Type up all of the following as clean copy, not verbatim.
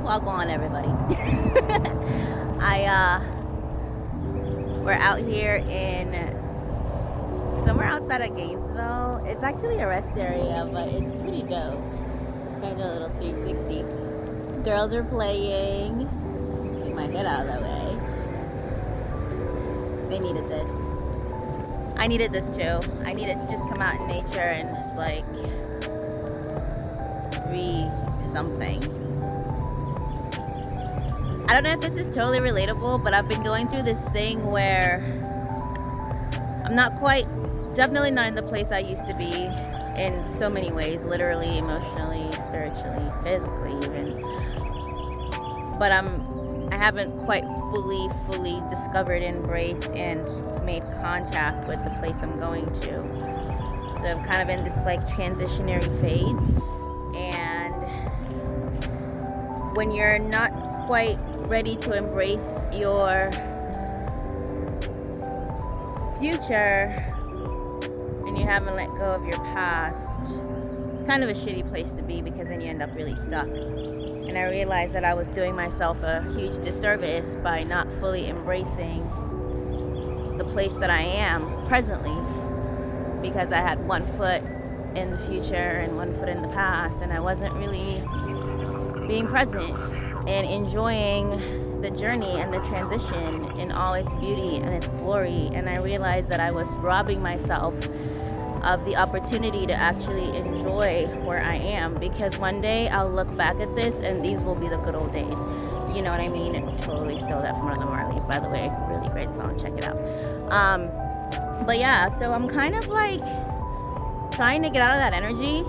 Walk on, everybody. We're out here in somewhere outside of Gainesville. It's actually a rest area, but it's pretty dope. Trying to do a little 360. Girls are playing. Get my head out of the way. They needed this. I needed this too. I needed to just come out in nature and just like something. I don't know if this is totally relatable, but I've been going through this thing where I'm definitely not in the place I used to be in so many ways, literally, emotionally, spiritually, physically even. But I haven't quite fully discovered, embraced, and made contact with the place I'm going to. So I'm kind of in this like transitionary phase. And when you're not quite ready to embrace your future and you haven't let go of your past, it's kind of a shitty place to be, because then you end up really stuck. And I realized that I was doing myself a huge disservice by not fully embracing the place that I am presently, because I had one foot in the future and one foot in the past, and I wasn't really being present and enjoying the journey and the transition in all its beauty and its glory. And I realized that I was robbing myself of the opportunity to actually enjoy where I am, because one day I'll look back at this and these will be the good old days. You know what I mean? And totally stole that from one of the Marleys, by the way. Really great song, check it out. But yeah, so I'm kind of like trying to get out of that energy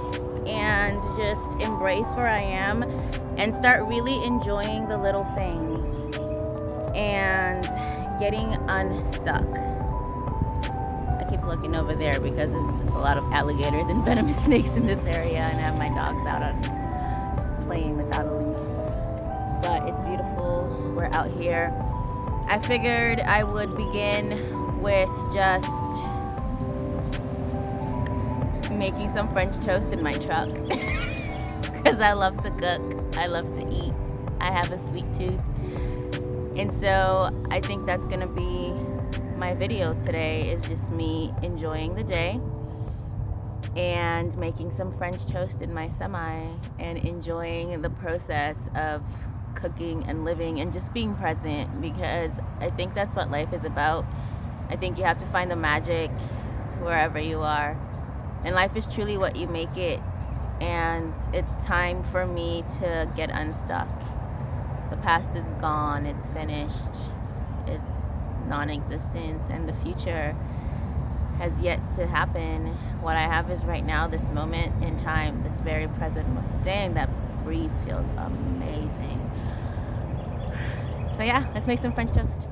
and just embrace where I am and start really enjoying the little things and getting unstuck. I keep looking over there because there's a lot of alligators and venomous snakes in this area, and I have my dogs out on playing without a leash. But it's beautiful. We're out here. I figured I would begin with just making some French toast in my truck because I love to cook. I love to eat. I have a sweet tooth. And so I think that's gonna be my video today, is just me enjoying the day and making some French toast in my semi and enjoying the process of cooking and living and just being present, because I think that's what life is about. I think you have to find the magic wherever you are, and life is truly what you make it. And it's time for me to get unstuck. The past is gone, it's finished, it's non-existent, and the future has yet to happen. What I have is right now, this moment in time, this very present moment. Dang, that breeze feels amazing. So yeah, let's make some French toast.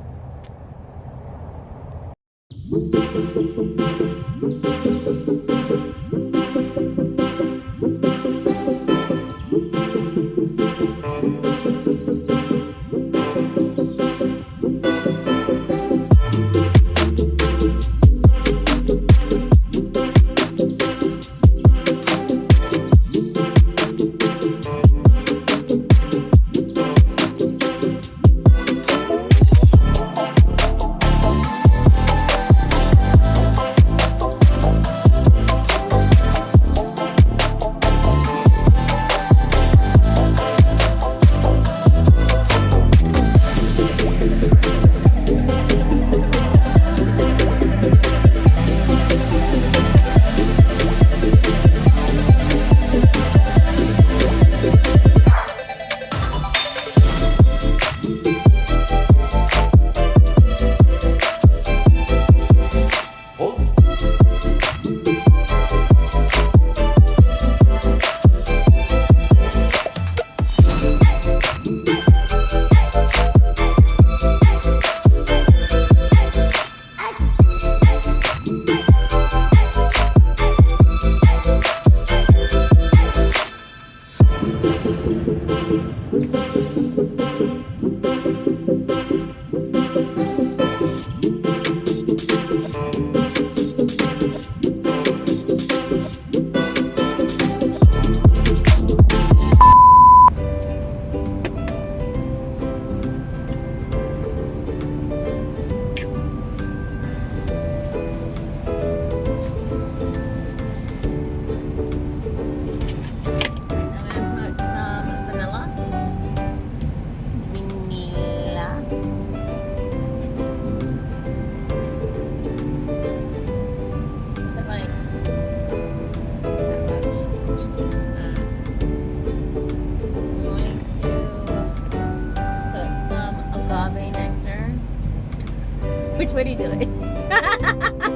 Which way do you do it?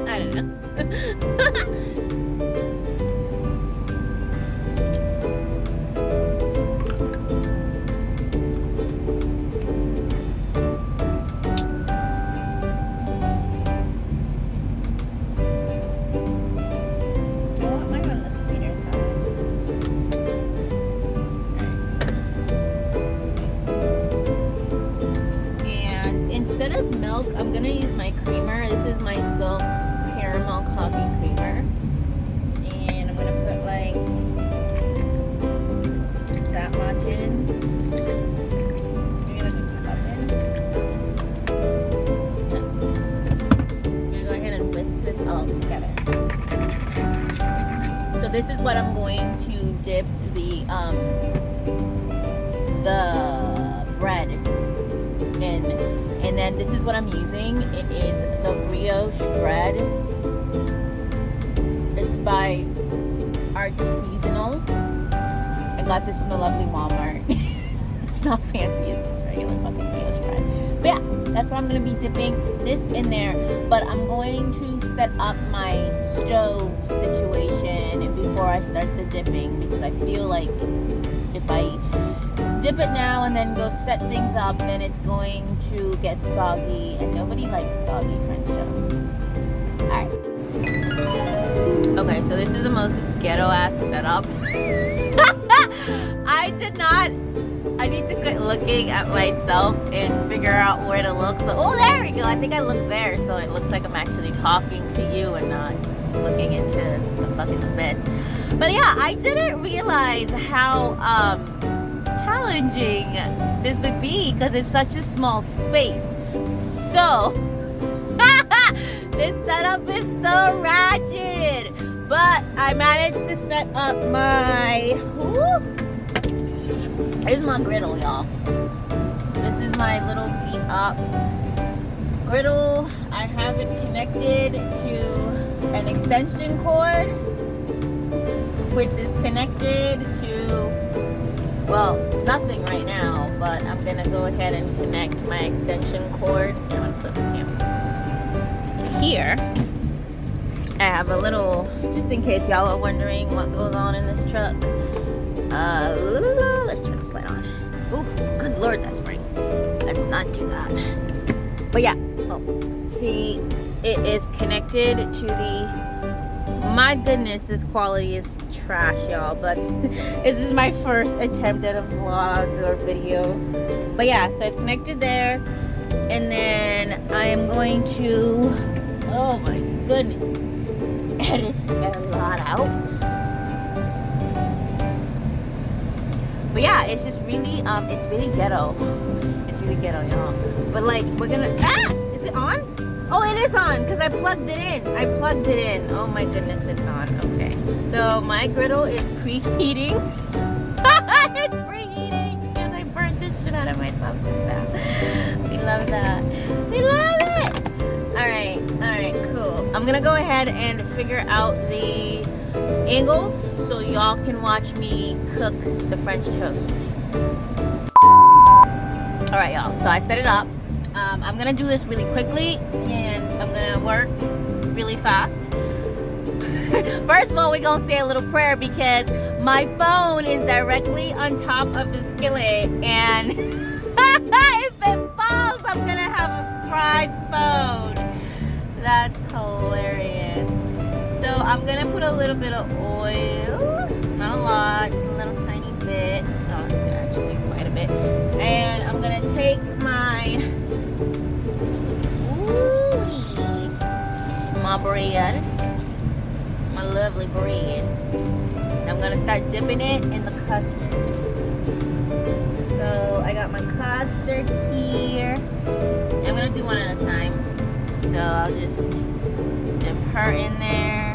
I don't know. Instead of milk, I'm gonna use my creamer. This is my Silk Caramel Coffee Creamer. And I'm gonna put like that much in. Maybe like a cup in. I'm gonna go ahead and whisk this all together. So this is what I'm going to dip the bread in. And then this is what I'm using. It is the brioche bread. It's by Artisanal. I got this from the lovely Walmart. It's not fancy, it's just regular fucking brioche bread. But yeah, that's what I'm gonna be dipping this in there. But I'm going to set up my stove situation before I start the dipping, because I feel like if I dip it now and then go set things up, then it's going to get soggy, and nobody likes soggy French toast. Alright. Okay, so this is the most ghetto ass setup. I need to quit looking at myself and figure out where to look. So, oh, there we go. I think I look there, so it looks like I'm actually talking to you and not looking into the fucking abyss. But yeah, I didn't realize how, challenging this would be because it's such a small space. So this setup is so ratchet, but I managed to set up my here's my griddle, y'all. This is my little beat up griddle. I have it connected to an extension cord, which is connected to, well, nothing right now, but I'm gonna go ahead and connect my extension cord. I'm gonna flip the camera. Here, I have a little, just in case y'all are wondering what goes on in this truck. Let's turn this light on. Oh, good lord, that's bright. Let's not do that. But yeah, see, it is connected to the, my goodness, this quality is trash, y'all, but this is my first attempt at a vlog or video. But yeah, so it's connected there, and then I am going to, oh my goodness, edit a lot out. But yeah, it's just really it's really ghetto. It's really ghetto, y'all. But like, we're gonna, is it on? Oh, it is on, because I plugged it in. Oh my goodness, it's on. Okay. So my griddle is preheating. It's preheating because I burnt this shit out of myself just now. We love that. We love it. Alright, cool. I'm gonna go ahead and figure out the angles so y'all can watch me cook the French toast. Alright, y'all, so I set it up. I'm gonna do this really quickly, and I'm gonna work really fast. First of all, we're gonna say a little prayer because my phone is directly on top of the skillet, and if it falls, I'm gonna have a fried phone. That's hilarious. So I'm gonna put a little bit of oil, not a lot, just a little tiny bit. Oh, it's actually quite a bit. And I'm gonna take my bread, my lovely bread. And I'm gonna start dipping it in the custard. So I got my custard here. I'm gonna do one at a time. So I'll just dip her in there.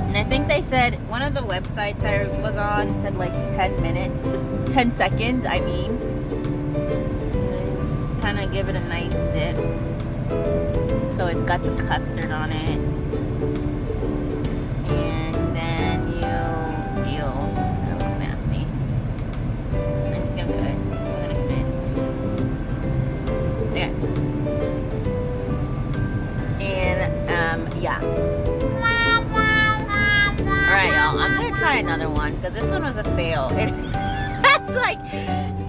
And I think they said, one of the websites I was on said like 10 minutes, 10 seconds, I mean. And then just kind of give it a nice dip. So it's got the custard on it. And then ew, that looks nasty. I'm just gonna do it. I'm gonna fit. Okay. still. It has like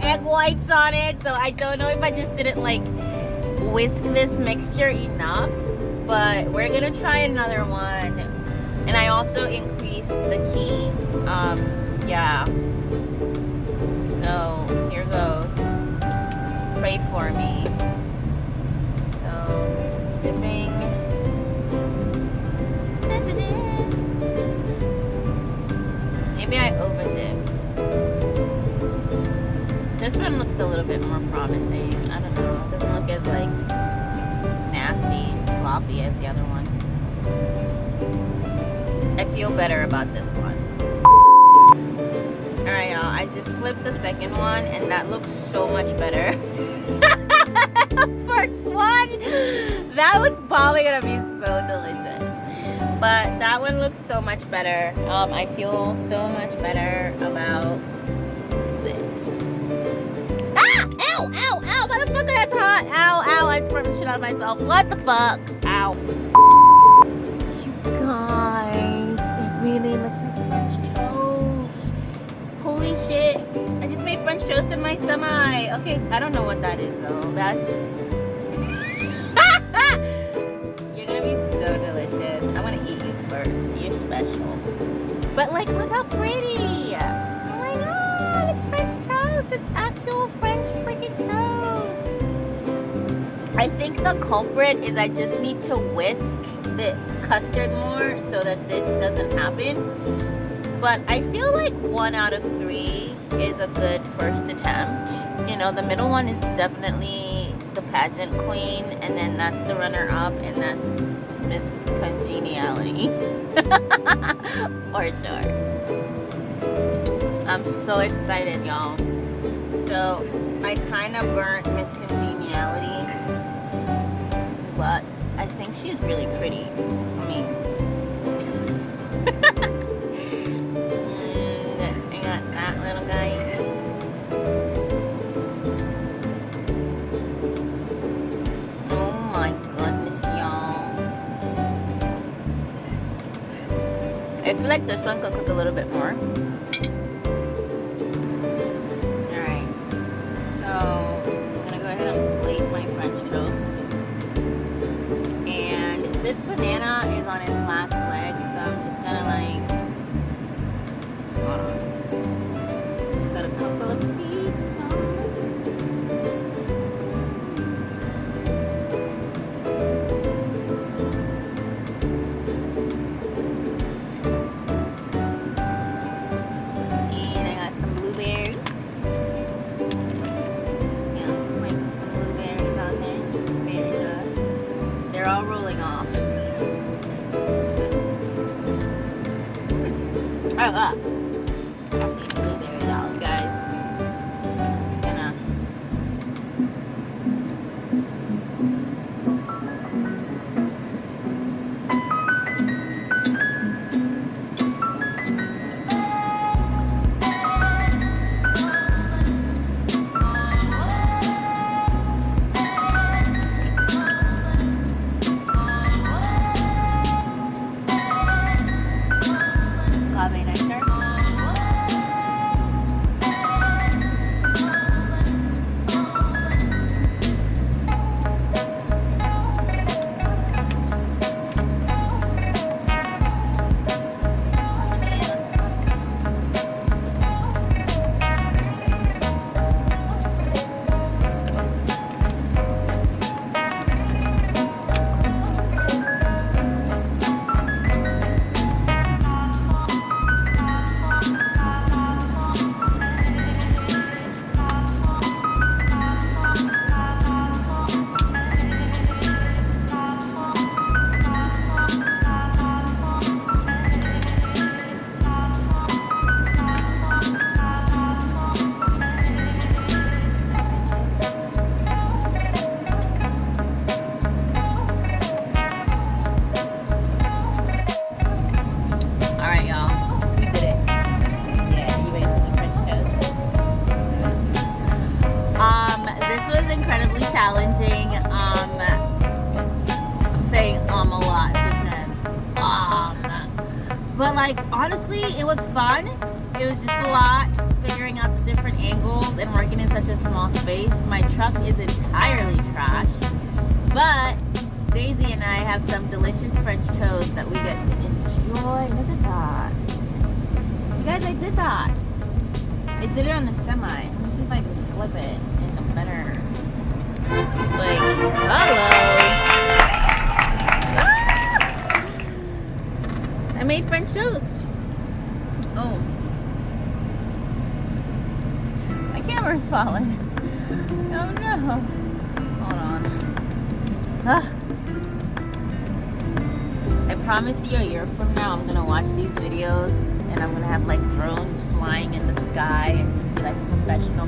egg whites on it, so I don't know if I just didn't like whisk this mixture enough, but we're gonna try another one. And I also increased the heat. Yeah. So here goes. Pray for me. So dipping. Dip it in. Maybe I over dipped. This one looks a little bit more promising. I don't know. It doesn't look as like nasty, sloppy as the other one. I feel better about this one. Alright y'all, I just flipped the second one and that looks so much better. First one, that was probably gonna be so delicious. But that one looks so much better. I feel so much better about this. Ah! Ow! Ow! Ow! Motherfucker, that's hot! Ow! Ow! I just burnt the shit out of myself. What the fuck? Ow. You guys, it really looks like French toast. Holy shit. I just made French toast in my semi. Okay, I don't know what that is though. That's... You're gonna be so delicious. I wanna eat you first. You're special. But like, look how pretty. Oh my god, it's French toast. It's actual French freaking toast. I think the culprit is I just need to whisk the custard more so that this doesn't happen. But I feel like 1 out of 3 is a good first attempt. You know, the middle one is definitely the pageant queen, and then that's the runner-up, and that's Miss Congeniality. For sure. I'm so excited, y'all. So, I kind of burnt Miss Congeniality, but I think she's really pretty. I mean... that little guy. Oh my goodness, y'all. I feel like this one could cook a little bit more. Alright. So, I'm gonna go ahead and plate my French toast. And this banana is on its last leg, so I'm just gonna like... Hold on. Got a couple of pieces on. And I got some blueberries. Yeah, sprinkle some blueberries on there. Berry dust. They're all rolling off. Oh god. But like honestly, it was fun. It was just a lot. working in such a small space. My truck is entirely trashed. But Daisy and I have some delicious French toast that we get to enjoy. Look at that. You guys, I did that. I did it on the semi. Let me see if I can flip it in a better, like, hello. Ah! I made French toast. Oh. My camera's falling. Oh no. Hold on. Ah. I promise you a year from now I'm gonna watch these videos and I'm gonna have like drones flying in the sky and just be like a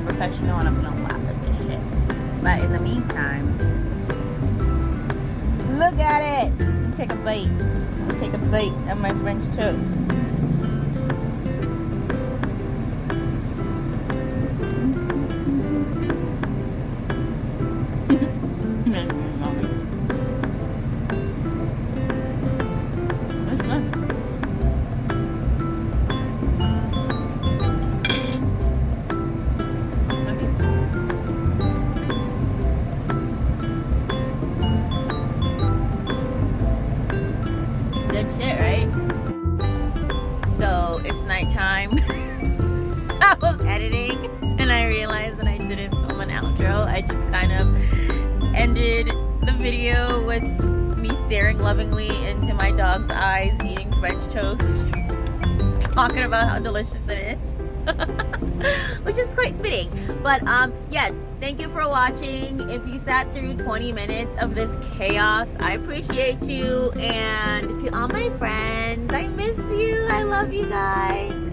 professional, and I'm gonna laugh at this shit. But in the meantime, look at it. Let me take a bite. Let me take a bite of my French toast. Good shit, right? So it's nighttime. I was editing and I realized that I didn't film an outro. I just kind of ended the video with me staring lovingly into my dog's eyes, eating French toast, talking about how delicious it is. Which is quite fitting. But yes, thank you for watching. If you sat through 20 minutes of this chaos, I appreciate you. And to all my friends, I miss you. I love you guys.